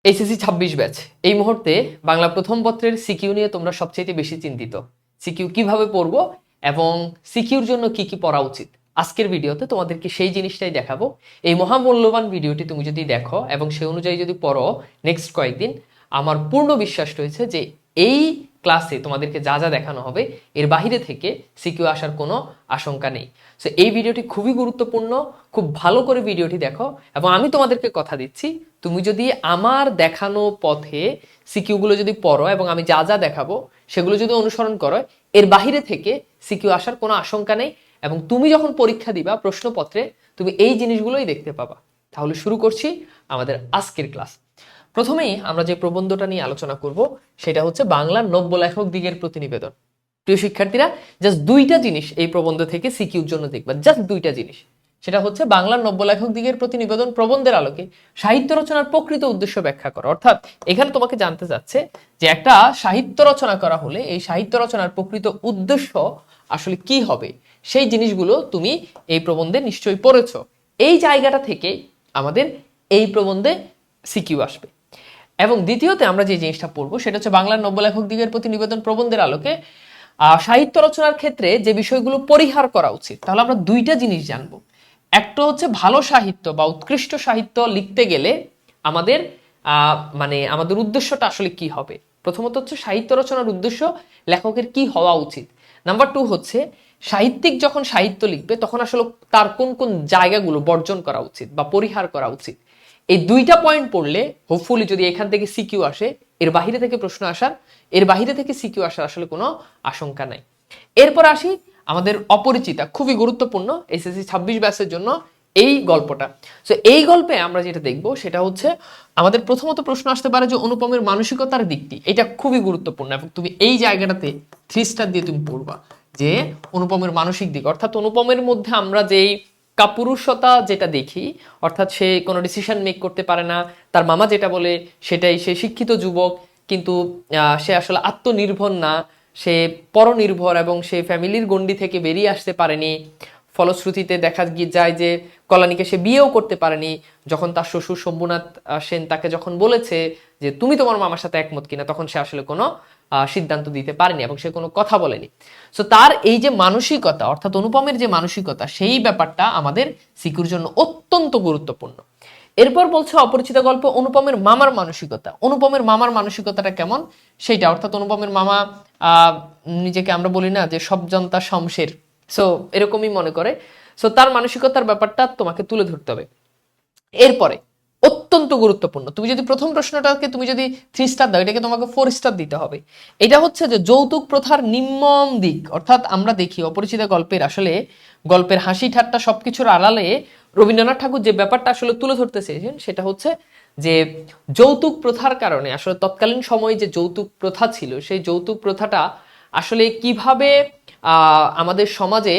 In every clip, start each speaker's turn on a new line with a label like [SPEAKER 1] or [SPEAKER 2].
[SPEAKER 1] HSC 26 batch এই মুহূর্তে বাংলা প্রথম পত্রের সিকিউ নিয়ে তোমরা সবচেয়ে বেশি চিন্তিত। সিকিউ কিভাবে পড়বো এবং সিকিউর জন্য কি কি পড়া উচিত, আজকের ভিডিওতে তোমাদেরকে সেই জিনিসটাই দেখাবো। এই মহামূল্যবান ভিডিওটি তুমি যদি দেখো এবং সেই অনুযায়ী যদি পড়ো নেক্সট কয়েকদিন, আমার পূর্ণ বিশ্বাস রয়েছে যে এই ক্লাসে তোমাদেরকে যা যা দেখানো হবে এর বাহিরে থেকে সিকিউ আসার কোনো আশঙ্কা নেই। সো এই ভিডিওটি খুবই গুরুত্বপূর্ণ, খুব ভালো করে ভিডিওটি দেখো এবং আমি তোমাদেরকে কথা দিচ্ছি, তুমি যদি আমার দেখানো পথে সিকিউগুলো যদি পড়ো এবং আমি যা যা দেখাবো সেগুলো যদি অনুসরণ করো, এর বাহিরে থেকে সিকিউ আসার কোনো আশঙ্কা নেই এবং তুমি যখন পরীক্ষা দিবা প্রশ্নপত্রে তুমি এই জিনিসগুলোই দেখতে পাবা। তাহলে শুরু করছি আমাদের আজকের ক্লাস। প্রথমেই আমরা যে প্রবন্ধটা নিয়ে আলোচনা করব সেটা হচ্ছে বাংলার নব্য লেখক দিগের প্রতিনিবেদন। প্রিয় শিক্ষার্থীরা, জাস্ট দুইটা জিনিস এই প্রবন্ধ থেকে সিকিউর জন্য দেখবা, জাস্ট দুইটা জিনিস। সেটা হচ্ছে বাংলার নব্য লেখক দিগের প্রতিনিবেদন প্রবন্ধের আলোকে সাহিত্য রচনার প্রকৃত উদ্দেশ্য ব্যাখ্যা করো। অর্থাৎ এখানে তোমাকে জানতে চাচ্ছে যে একটা সাহিত্য রচনা করা হলে এই সাহিত্য রচনার প্রকৃত উদ্দেশ্য আসলে কি হবে, সেই জিনিসগুলো তুমি এই প্রবন্ধে নিশ্চয়ই পড়েছো। এই জায়গাটা থেকে আমাদের এই প্রবন্ধে সিকিউ আসবে। এবং দ্বিতীয়তে আমরা যে জিনিসটা পড়বো সেটা হচ্ছে বাংলার নব্য লেখক দিগের প্রতিনিবেদন প্রবন্ধের আলোকে সাহিত্য রচনার ক্ষেত্রে যে বিষয়গুলো পরিহার করা উচিত। তাহলে আমরা দুইটা জিনিস জানবো। একটা হচ্ছে ভালো সাহিত্য বা উৎকৃষ্ট সাহিত্য লিখতে গেলে আমাদের আমাদের উদ্দেশ্যটা আসলে কি হবে। প্রথমত হচ্ছে সাহিত্য রচনার উদ্দেশ্য লেখকের কি হওয়া উচিত। নাম্বার 2 হচ্ছে সাহিত্যিক যখন সাহিত্য লিখবে তখন আসলে তার কোন কোন জায়গাগুলো বর্জন করা উচিত বা পরিহার করা উচিত। এই দুইটা পয়েন্ট পড়লে হোপফুলি যদি এখান থেকে সিকিউ আসে, এর বাহিরে থেকে প্রশ্ন আসার, এর বাহিরে থেকে সিকিউ আসার আসলে কোনো আশঙ্কা নাই। এরপর আসি আমাদের অপরিচিতা, খুবই গুরুত্বপূর্ণ এসএসসি 26 ব্যাচের জন্য এই গল্পটা। সো এই গল্পে আমরা যেটা দেখব সেটা হচ্ছে আমাদের প্রথমত প্রশ্ন আসতে পারে যে অনুপমের মানসিকতার দিকটি, এটা খুবই গুরুত্বপূর্ণ এবং তুমি এই জায়গাটাতে 3 স্টার দিয়ে তুমি পড়বা যে অনুপমের মানসিক দিক। অর্থাৎ অনুপমের মধ্যে আমরা যেই কাপুরুষতা যেটা দেখি, অর্থাৎ সে কোনো ডিসিশন মেক করতে পারে না, তার মামা যেটা বলে সেটাই, সে শিক্ষিত যুবক কিন্তু সে আসলে আত্মনির্ভর না, সে পরনির্ভর এবং সে ফ্যামিলির গণ্ডি থেকে বেরিয়ে আসতে পারেনি। ফলশ্রুতিতে দেখা যায় যে কল্যাণীকে সে বিয়েও করতে পারেনি। যখন তার শ্বশুর শম্ভুনাথ সেন তাকে যখন বলেছে যে তুমি তোমার মামার সাথে একমত কিনা, তখন সে আসলে কোনো সিদ্ধান্ত দিতে পারেনি এবং সে কোনো কথা বলেনি। সো তার এই যে মানসিকতা, অর্থাৎ অনুপমের যে মানসিকতা, সেই ব্যাপারটা আমাদের সিকিউর জন্য অত্যন্ত গুরুত্বপূর্ণ। এরপর বলছে অপরিচিত গল্প অনুপমের মামার মানসিকতা। অনুপমের মামার মানসিকতাটা কেমন সেইটা, অর্থাৎ অনুপমের মামা নিজেকে আমরা বলি না যে সব জনতা শমশের, সো এরকমই মনে করে। সো তার মানসিকতার ব্যাপারটা তোমাকে তুলে ধরতে হবে। এরপরে অত্যন্ত গুরুত্বপূর্ণ, তুমি যদি প্রথম প্রশ্নটাকে তুমি যদি 3 স্টার দাও, এটাকে তোমাকে 4 স্টার দিতে হবে। এটা হচ্ছে যে যৌতুক প্রথার নিম্ন দিক। অর্থাৎ আমরা দেখি অপরিচিত গল্পের আসলে গল্পের হাসি ঠাট্টা সবকিছুর আড়ালে রবীন্দ্রনাথ ঠাকুর যে ব্যাপারটা আসলে তুলে ধরতে চেয়েছেন সেটা হচ্ছে যে যৌতুক প্রথার কারণে আসলে তৎকালীন সময়ে যে যৌতুক প্রথা ছিল, সেই যৌতুক প্রথাটা আসলে কিভাবে আমাদের সমাজে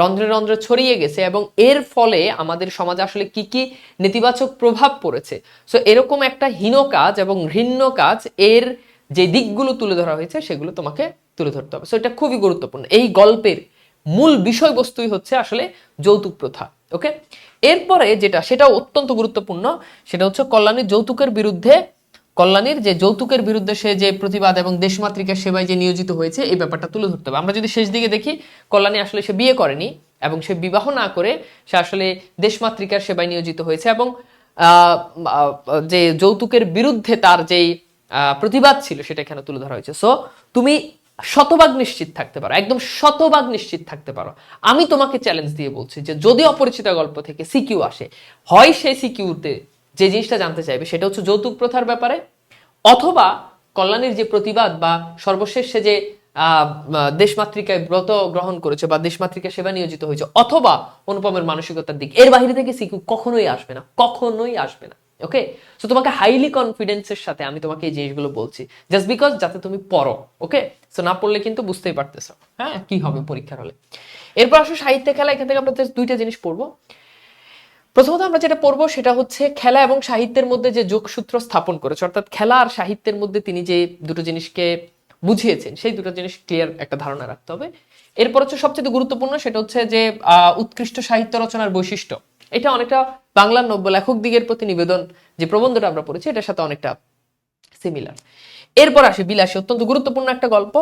[SPEAKER 1] রন্ধ্রে রন্ধ্রে ছড়িয়ে গেছে এবং এর ফলে আমাদের সমাজে আসলে কি কি নেতিবাচক প্রভাব পড়েছে। সো এরকম একটা হীন কাজ এবং ঘৃণ্য কাজ, এর যে দিকগুলো তুলে ধরা হয়েছে সেগুলো তোমাকে তুলে ধরতে হবে। সো এটা খুবই গুরুত্বপূর্ণ। এই গল্পের মূল বিষয়বস্তুই হচ্ছে আসলে যৌতুক প্রথা। ওকে, এরপরে যেটা সেটাও অত্যন্ত গুরুত্বপূর্ণ, সেটা হচ্ছে কল্যাণীর যৌতুকের বিরুদ্ধে, কল্যাণীর যে যৌতুকের বিরুদ্ধে সে যে প্রতিবাদ এবং দেশমাতৃকার সেবায় যে নিয়োজিত হয়েছে এই ব্যাপারটা তুলে ধরতে হবে। আমরা যদি শেষ দিকে দেখি, কল্যাণী আসলে সে বিয়ে করেনি এবং সে বিবাহ না করে সে আসলে দেশমাতৃকার সেবায় নিয়োজিত হয়েছে এবং যে যৌতুকের বিরুদ্ধে তার যেই প্রতিবাদ ছিল সেটা এখানে তুলে ধরা হয়েছে। সো তুমি শতভাগ নিশ্চিত থাকতে পারো, একদম শতভাগ নিশ্চিত থাকতে পারো। আমি তোমাকে চ্যালেঞ্জ দিয়ে বলছি যে যদি অপরিচিত গল্প থেকে সিকিউ আসে, হয় সেই সিকিউতে যে জিনিসটা জানতে চাইবে সেটা হচ্ছে যৌতুক প্রথার ব্যাপারে, অথবা কল্যাণীর যে প্রতিবাদ বা সর্বশেষ সে যে দেশমাতৃকায় ব্রত গ্রহণ করেছে বা দেশমাতৃকায় সেবা নিয়োজিত হয়েছে, অথবা অনুপমের মানসিকতার দিক। এর বাইরে থেকে সিকিউ কখনোই আসবে না, কখনোই আসবে না। ওকে, সো তোমাকে হাইলি কনফিডেন্সের সাথে আমি তোমাকে এই জিনিসগুলো বলছি জাস্ট বিকজ যাতে তুমি পড়ো। ওকে, সো না পড়লে কিন্তু বুঝতেই পারতেছো হ্যাঁ কি হবে পরীক্ষার হলে। এরপর আসো সাহিত্যে খেলা। এখান থেকে আমরা দুইটা জিনিস পড়বো। প্রথমত আমরা যেটা পড়বো সেটা হচ্ছে খেলা এবং সাহিত্যের মধ্যে যে যোগসূত্র স্থাপন করেছে, অর্থাৎ খেলা আর সাহিত্যের মধ্যে তিনি যে দুটো জিনিসকে বুঝিয়েছেন সেই দুটো জিনিস ক্লিয়ার একটা ধারণা রাখতে হবে। এরপর হচ্ছে সবচেয়ে গুরুত্বপূর্ণ সেটা হচ্ছে যে উৎকৃষ্ট সাহিত্য রচনার বৈশিষ্ট্য। এটা অনেকটা বাংলার নব্য লেখক দিগের প্রতি নিবেদন যে প্রবন্ধটা আমরা পড়েছি এটার সাথে অনেকটা সিমিলার। এরপর আসে বিলাসী, অত্যন্ত গুরুত্বপূর্ণ একটা গল্প।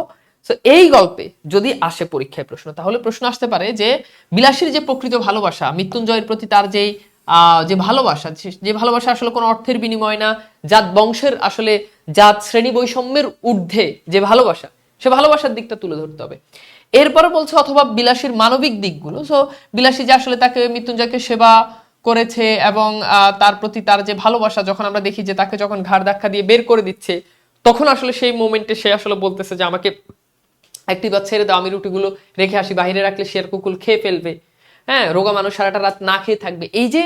[SPEAKER 1] তো এই গল্পে যদি আসে পরীক্ষায় প্রশ্ন, তাহলে প্রশ্ন আসতে পারে যে বিলাসীর যে প্রকৃত ভালোবাসা, মৃত্যুঞ্জয়ের প্রতি তার যে ভালোবাসা, যে ভালোবাসা আসলে কোনো অর্থের বিনিময় না, জাত বংশের আসলে জাত শ্রেণী বৈষম্যের ঊর্ধ্বে যে ভালোবাসা, সে ভালোবাসার দিকটা তুলে ধরতে হবে। এরপরে বলছে অথবা বিলাসীর মানবিক দিকগুলো। সো বিলাসী যে আসলে তাকে মৃত্যুঞ্জয়কে সেবা করেছে এবং তার প্রতি তার যে ভালোবাসা, যখন আমরা দেখি যে তাকে যখন ঘাড় ধাক্কা দিয়ে বের করে দিচ্ছে, তখন আসলে সেই মোমেন্টে সে আসলে বলতেছে যে আমাকে একটি বার ছেড়ে দাও, আমি রুটিগুলো রেখে আসি, বাইরে রাখলে শেয়ার কুকুর খেয়ে ফেলবে, হ্যাঁ, রোগা মানুষ সারাটা রাত না খেয়ে থাকবে। এই যে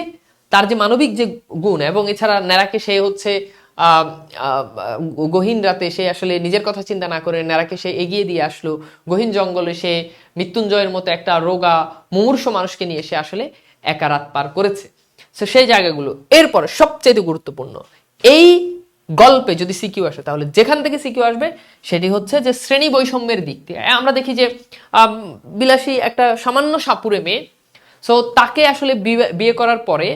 [SPEAKER 1] তার যে মানবিক যে গুণ, এবং এছাড়া ন্যাড়াকে সে হচ্ছে আহ গহীন রাতে সে আসলে নিজের কথা চিন্তা না করে ন্যাড়াকে সে এগিয়ে দিয়ে আসলো, গহীন জঙ্গলে সে মৃত্যুঞ্জয়ের মতো একটা রোগা মুমূর্ষু মানুষকে নিয়ে সে আসলে একা রাত পার করেছে। তো সেই জায়গাগুলো। এরপরে সবচেয়ে গুরুত্বপূর্ণ, এই গল্পে যদি সিকিউ আসে, তাহলে যেখান থেকে সিকিউ আসবে সেটি হচ্ছে যে শ্রেণী বৈষম্যের দিক থেকে। আমরা দেখি যে বিলাসী একটা সামান্য সাপুরে মেয়ে, সো তাকে আসলে বিয়ে করার পরে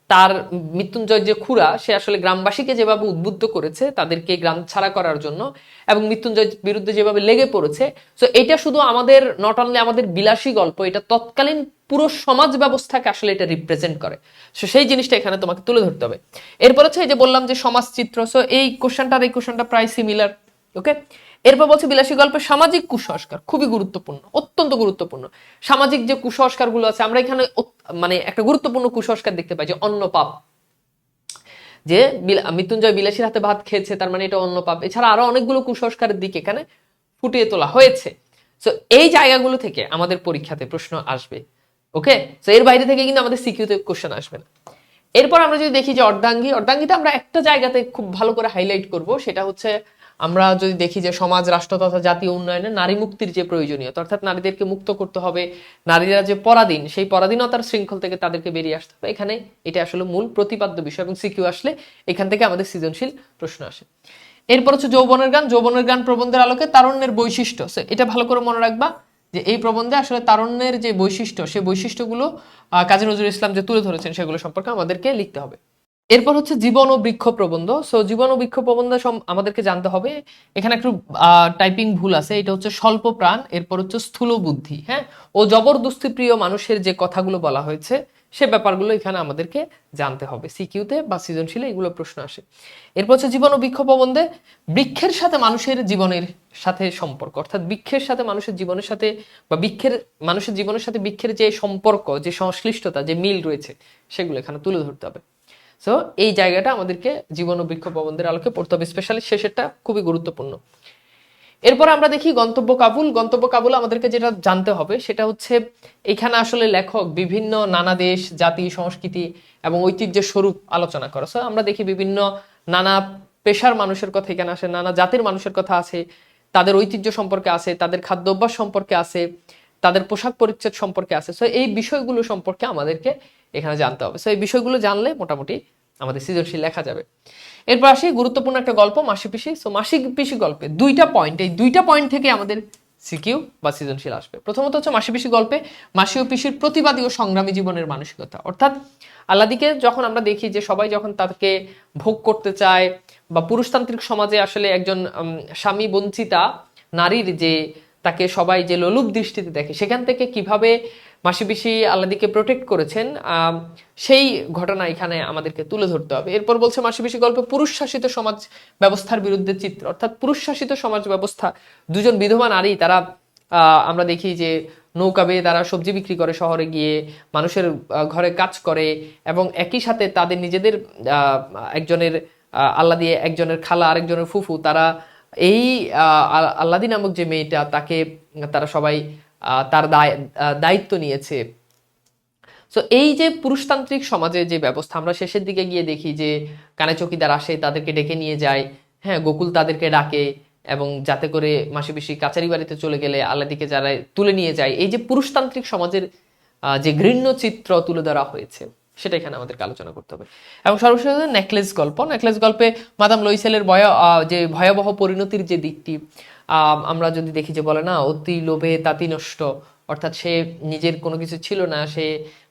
[SPEAKER 1] তার মৃত্যুঞ্জয় যে খুড়া, সে আসলে গ্রামবাসীকে যেভাবে উদ্বুদ্ধ করেছে তাদেরকে গ্রাম ছাড়া করার জন্য, এবং মৃত্যুঞ্জয়ের বিরুদ্ধে যেভাবে লেগে পড়েছে, সো এটা শুধু আমাদের নট অনলি আমাদের বিলাসী গল্প, এটা তৎকালীন পুরো সমাজ ব্যবস্থাকে আসলে এটা রিপ্রেজেন্ট করে। সো সেই জিনিসটা এখানে তোমাকে তুলে ধরতে হবে। এরপর হচ্ছে এই যে বললাম যে সমাজ চিত্র, সো এই কোশ্চেনটা প্রায় সিমিলার। ওকে, এরপর বলছে বিলাসী গল্পের সামাজিক কুসংস্কার খুবই গুরুত্বপূর্ণ, অত্যন্ত গুরুত্বপূর্ণ। সামাজিক যে কুসংস্কার গুলো আছে, আমরা এখানে মানে একটা গুরুত্বপূর্ণ কুসংস্কার দেখতে পাই যে অন্ন পাপ, যে মৃত্যুঞ্জয় বিলাসীর হাতে ভাত খেয়েছে, তার মানে এটা অন্য পাপ। এছাড়া আরো অনেকগুলো কুসংস্কারের দিক এখানে ফুটিয়ে তোলা হয়েছে। সো এই জায়গাগুলো থেকে আমাদের পরীক্ষাতে প্রশ্ন আসবে। ওকে, সো এর বাইরে থেকে কিন্তু আমাদের সিকিউতে কোশ্চেন আসবে না। এরপর আমরা যদি দেখি যে অর্ধাঙ্গিতে আমরা একটা জায়গাতে খুব ভালো করে হাইলাইট করব, সেটা হচ্ছে আমরা যদি দেখি যে সমাজ, রাষ্ট্র তথা জাতীয় উন্নয়নে নারী মুক্তির যে প্রয়োজনীয়তা, অর্থাৎ নারীদেরকে মুক্ত করতে হবে, নারীরা যে পরাধীন, সেই পরাধীনতার শৃঙ্খল থেকে তাদেরকে বেরিয়ে আসতে হবে, এখানে এটা আসলে মূল প্রতিপাদ্য বিষয়, এবং সিকিউ আসলে এখান থেকে আমাদের সৃজনশীল প্রশ্ন আসে। এরপর হচ্ছে যৌবনের গান প্রবন্ধের আলোকে তারুণ্যের বৈশিষ্ট্য। এটা ভালো করে মনে রাখবা যে এই প্রবন্ধে আসলে তারুণ্যের যে বৈশিষ্ট্য, সেই বৈশিষ্ট্যগুলো কাজী নজরুল ইসলাম যে তুলে ধরেছেন সেগুলো সম্পর্কে আমাদেরকে লিখতে হবে। এরপর হচ্ছে জীবন ও বৃক্ষ প্রবন্ধ। সো জীবন ও বৃক্ষ প্রবন্ধ আমাদেরকে জানতে হবে, এখানে একটু টাইপিং ভুল আছে, এটা হচ্ছে স্বল্প প্রাণ, এরপর হচ্ছে স্থূল বুদ্ধি, হ্যাঁ, ও জবরদস্তি প্রিয় মানুষের যে কথাগুলো বলা হয়েছে, সে ব্যাপারগুলো এখানে আমাদেরকে জানতে হবে। সিকিউতে বা সৃজনশীলে এগুলো প্রশ্ন আসে। এরপর হচ্ছে জীবন ও বৃক্ষ প্রবন্ধে বৃক্ষের সাথে মানুষের জীবনের সাথে সম্পর্ক, অর্থাৎ বৃক্ষের সাথে মানুষের জীবনের সাথে, বা মানুষের জীবনের সাথে বৃক্ষের যে সম্পর্ক, যে সংশ্লিষ্টতা, যে মিল রয়েছে, সেগুলো এখানে তুলে ধরতে হবে। সো এই জায়গাটা আমাদেরকে জীবন ও বৃক্ষ প্রবন্ধের আলোকে পড়তে হবে, স্পেশালি শেষেরটা খুবই গুরুত্বপূর্ণ। এরপর আমরা দেখি গন্তব্য কাবুল আমাদেরকে যেটা জানতে হবে সেটা হচ্ছে এখানে আসলে লেখক বিভিন্ন নানা দেশ, জাতি, সংস্কৃতি এবং ঐতিহ্যের স্বরূপ আলোচনা করে। সো আমরা দেখি বিভিন্ন নানা পেশার মানুষের কথা এখানে আসে, নানা জাতির মানুষের কথা আছে, তাদের ঐতিহ্য সম্পর্কে আছে, তাদের খাদ্যাভ্যাস সম্পর্কে আছে, তাদের পোশাক পরিচ্ছদ সম্পর্কে আছে। সো এই বিষয়গুলো সম্পর্কে আমাদেরকে এখানে জানতে হবে। সো এই বিষয়গুলো জানলে মোটামুটি আমাদের সৃজনশীল লেখা যাবে। এরপর আসি গুরুত্বপূর্ণ একটা গল্প, মাসি পিসি। সো মাসি পিসি গল্পে এই দুইটা পয়েন্ট থেকে আমাদের সিকিউ বা সৃজনশীল আসবে। প্রথমত হচ্ছে মাসি পিসি গল্পে মাসি ও পিসির প্রতিবাদী ও সংগ্রামী জীবনের মানসিকতা, অর্থাৎ আল্লাদিকে যখন আমরা দেখি যে সবাই যখন তাকে ভোগ করতে চায়, বা পুরুষতান্ত্রিক সমাজে আসলে একজন স্বামী বঞ্চিতা নারীর যে তাকে সবাই যে লোলুপ দৃষ্টিতে দেখে, সেখান থেকে কিভাবে মাসি পিসি আল্লাদিকে প্রোটেক্ট করেছেন, সেই ঘটনা এখানে আমাদেরকে তুলে ধরতে হবে। এরপর বলছে মাসি পিসি গল্পে পুরুষ শাসিত সমাজ ব্যবস্থার বিরুদ্ধে চিত্র, অর্থাৎ পুরুষ শাসিত সমাজ ব্যবস্থা, দুজন বিধবা নারী, তারা আমরা দেখি যে নৌকা বেয়ে তারা সবজি বিক্রি করে, শহরে গিয়ে মানুষের ঘরে কাজ করে, এবং একই সাথে তাদের নিজেদের একজনের আল্লাহ দিয়ে, একজনের খালা, আরেকজনের ফুফু, তারা এই আল্লাদি নামক যে মেয়েটা, তাকে তারা সবাই তার দায়িত্ব নিয়েছে। সো এই যে পুরুষতান্ত্রিক সমাজে যে ব্যবস্থা, আমরা শেষের দিকে গিয়ে দেখি যে কানে চকিদার আসে, তাদেরকে ডেকে নিয়ে যায়, হ্যাঁ, গোকুল তাদেরকে ডাকে, এবং যাতে করে মাসি পিসি কাচারি বাড়িতে চলে গেলে আল্লাদিকে যারা তুলে নিয়ে যায়, এই যে পুরুষতান্ত্রিক সমাজের যে ঘৃণ্য চিত্র তুলে ধরা হয়েছে, সেটা এখানে আমাদেরকে আলোচনা করতে হবে। এবং সর্বশেষ নেকলেস গল্পে মাদাম লইসেলের যে ভয়াবহ পরিণতির যে দিকটি, আমরা যদি দেখি যে বলে না, অতি লোভে তাঁতি নষ্ট, অর্থাৎ সে নিজের কোনো কিছু ছিল না, সে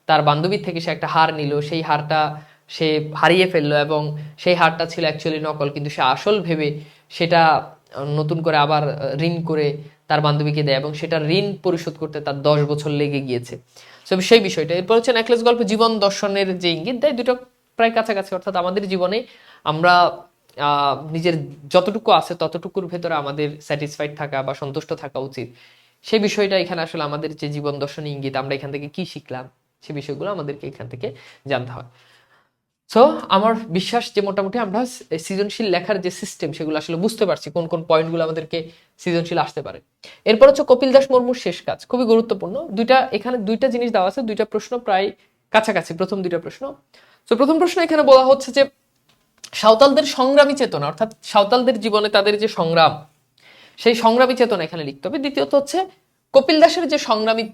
[SPEAKER 1] তার বান্ধবীর থেকে সে একটা হার নিল, সেই হারটা সে হারিয়ে ফেললো এবং সেই হারটা ছিল অ্যাকচুয়ালি নকল, কিন্তু সে আসল ভেবে সেটা নতুন করে আবার ঋণ করে তার বান্ধবীকে দেয় এবং সেটা ঋণ পরিশোধ করতে তার 10 বছর লেগে গিয়েছে। তো সেই বিষয়টা। এরপর হচ্ছে নেকলেস গল্প জীবন দর্শনের যে ইঙ্গিত দেয়, দুটো প্রায় কাছাকাছি। অর্থাৎ আমাদের জীবনে আমরা নিজের যতটুকু আছে ততটুকুর ভেতরে আমাদের স্যাটিসফাইড থাকা বা সন্তুষ্ট থাকা উচিত। সেই বিষয়টা এখানে আসলে আমাদের যে জীবন দর্শন ইঙ্গিত, আমরা এখান থেকে কি শিখলাম সে বিষয়গুলো আমাদেরকে এখান থেকে জানতে হয়। সো আমার বিশ্বাস যে মোটামুটি আমরা সৃজনশীল লেখার যে সিস্টেম সেগুলো আসলে বুঝতে পারছি, কোন কোন পয়েন্টগুলো আমাদেরকে সৃজনশীল আসতে পারে। এরপর হচ্ছে কপিল দাস মুর্মুর শেষ কাজ, খুবই গুরুত্বপূর্ণ। এখানে দুইটা জিনিস দেওয়া আছে, দুইটা প্রশ্ন প্রায় কাছাকাছি, প্রথম দুইটা প্রশ্ন। তো প্রথম প্রশ্ন এখানে বলা হচ্ছে যে সাঁওতালদের সংগ্রামী চেতনা, অর্থাৎ সাঁওতালদের জীবনে তাদের যে সংগ্রাম, সেই সংগ্রামী চেতনা এখানে লিখতে হবে। দ্বিতীয়ত হচ্ছে কপিল দাসের যে সংগ্রামী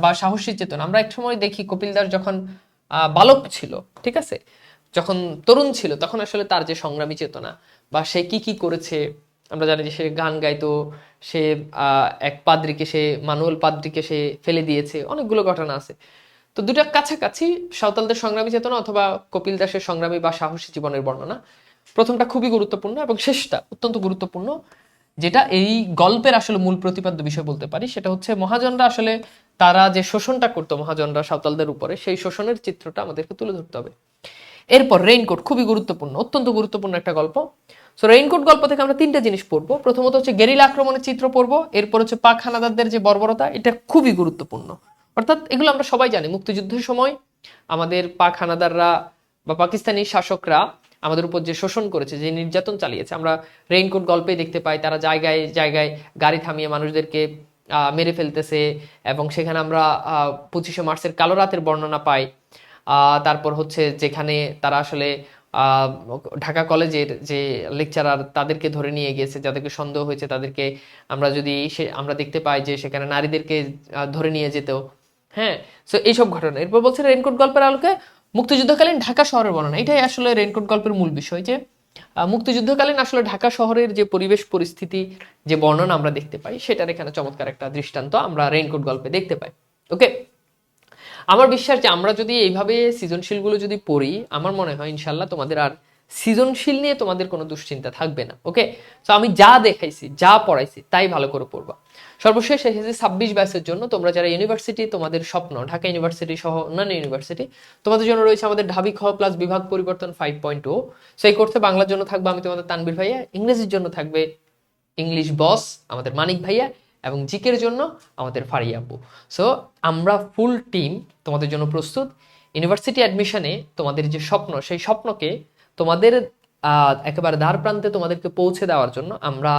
[SPEAKER 1] বা সাহসী চেতনা। আমরা এক সময় দেখি কপিল দাস যখন বালক ছিল, ঠিক আছে, যখন তরুণ ছিল, তখন আসলে তার যে সংগ্রামী চেতনা বা সে কি কি করেছে আমরা জানি। যে সে গান গাইতো, সে এক পাদ্রীকে, সে মানুয়াল পাদ্রীকে সে ফেলে দিয়েছে, অনেকগুলো ঘটনা আছে। তো দুটা কাছাকাছি, সাঁওতালদের সংগ্রামী চেতনা অথবা কপিল দাসের সংগ্রামী বা সাহসী জীবনের বর্ণনা। প্রথমটা খুবই গুরুত্বপূর্ণ এবং শেষটা অত্যন্ত গুরুত্বপূর্ণ, যেটা এই গল্পের আসলে মূল প্রতিপাদ্য বিষয় বলতে পারি। সেটা হচ্ছে মহাজনরা আসলে তারা যে শোষণটা করতো মহাজনরা সাঁওতালদের উপরে, সেই শোষণের চিত্রটা আমাদেরকে তুলে ধরতে হবে। এরপর রেইনকোট, খুবই গুরুত্বপূর্ণ, অত্যন্ত গুরুত্বপূর্ণ একটা গল্প। সো রেইনকোট গল্প থেকে আমরা তিনটা জিনিস পড়বো। প্রথমত হচ্ছে গেরিলা আক্রমণের চিত্র পড়বো, এরপর হচ্ছে পাক হানাদারদের যে বর্বরতা, এটা খুবই গুরুত্বপূর্ণ। অর্থাৎ এগুলো আমরা সবাই জানি, মুক্তিযুদ্ধের সময় আমাদের পাক হানাদাররা বা পাকিস্তানি শাসকরা আমাদের উপর যে শোষণ করেছে, যে নির্যাতন চালিয়েছে, আমরা রেইনকোট গল্পে দেখতে পাই। তারা জায়গায় জায়গায় গাড়ি থামিয়ে মানুষদেরকে মেরে ফেলতেছে এবং সেখানে আমরা 25শে মার্চের কালো রাতের বর্ণনা পাই। তারপর হচ্ছে যেখানে তারা আসলে ঢাকা কলেজের যে লেকচারার তাদেরকে ধরে নিয়ে গিয়েছে, যাদেরকে সন্দেহ হয়েছে তাদেরকে আমরা দেখতে পাই যে সেখানে নারীদেরকে ধরে নিয়ে যেত। হ্যাঁ, সো এইসব ঘটনা। এরপর বলছে রেইনকোট গল্পের আলোকে মুক্তিযুদ্ধকালীন ঢাকা শহরের বর্ণনা। এটাই আসলে রেইনকোট গল্পের মূল বিষয়, যে মুক্তিযুদ্ধকালীন আসলে ঢাকা শহরের যে পরিবেশ পরিস্থিতি, যে বর্ণনা আমরা দেখতে পাই, সেটার এখানে চমৎকার একটা দৃষ্টান্ত আমরা রেইনকোট গল্পে দেখতে পাই। ওকে, আমার বিশ্বাস যে আমরা যদি এইভাবে সৃজনশীলগুলো যদি পড়ি, আমার মনে হয় ইনশাল্লাহ তোমাদের আর সৃজনশীল নিয়ে তোমাদের কোনো দুশ্চিন্তা থাকবে না। ওকে, তো আমি যা দেখাইছি, যা পড়াইছি, তাই ভালো করে পড়বা। সর্বশেষ এসেছে 26 ব্যাচের জন্য। তোমরা যারা ইউনিভার্সিটি, তোমাদের স্বপ্ন ঢাকা ইউনিভার্সিটি সহ অন্যান্য ইউনিভার্সিটি, তোমাদের জন্য রয়েছে আমাদের ঢাবি খ প্লাস বিভাগ পরিবর্তন 5.0। সেই কোর্সে বাংলার জন্য থাকবে আমি তোমাদের তানবীর ভাইয়া, ইংরেজির জন্য থাকবে ইংলিশ বস আমাদের মানিক ভাইয়া, এবং জিকের জন্য আমাদের ফারিয়া আপু। সো আমরা ফুল টিম তোমাদের জন্য প্রস্তুত। ইউনিভার্সিটি অ্যাডমিশনে তোমাদের যে স্বপ্ন, সেই স্বপ্নকে তোমাদের একেবারে দ্বার প্রান্তে তোমাদেরকে পৌঁছে দেওয়ার জন্য আমরা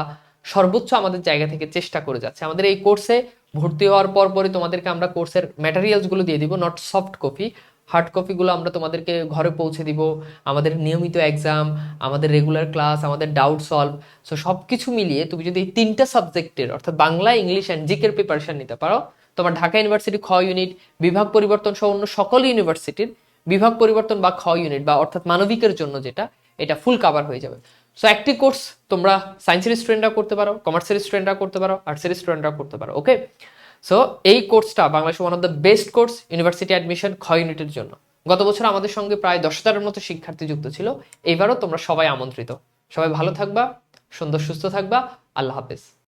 [SPEAKER 1] সর্বোচ্চ আমাদের জায়গা থেকে চেষ্টা করে যাচ্ছি। আমাদের এই কোর্সে ভর্তি হওয়ার পরই তোমাদেরকে আমরা কোর্সের ম্যাটেরিয়ালসগুলো দিয়ে দিব, নট সফট কপি। হার্ড কপিগুলো আমরা তোমাদেরকে ঘরে পৌঁছে দিব। আমাদের নিয়মিত এক্সাম, আমাদের রেগুলার ক্লাস, আমাদের ডাউট সলভ, সো সব কিছু মিলিয়ে তুমি যদি এই তিনটা সাবজেক্টের অর্থাৎ বাংলা, ইংলিশ অ্যান্ড জিকের প্রিপারেশন নিতে পারো, তোমার ঢাকা ইউনিভার্সিটি খ ইউনিট, বিভাগ পরিবর্তন সহ অন্য সকল ইউনিভার্সিটির বিভাগ পরিবর্তন বা খ ইউনিট বা অর্থাৎ মানবিকের জন্য যেটা, এটা ফুল কাভার হয়ে যাবে। সো একটি কোর্স তোমরা সায়েন্সের স্টুডেন্টরা করতে পারো, কমার্সের স্টুডেন্টরা করতে পারো, আর্টসের স্টুডেন্টরা করতে পারো। ওকে, সো এই কোর্সটা বাংলাদেশের one of the best course university admission খ ইউনিটের জন্য। গত বছর আমাদের সঙ্গে প্রায় 10,000-এর মতো শিক্ষার্থী যুক্ত ছিল। এইবারও তোমরা সবাই আমন্ত্রিত। সবাই ভালো থাকবা, সুন্দর সুস্থ থাকবা। আল্লাহ হাফেজ।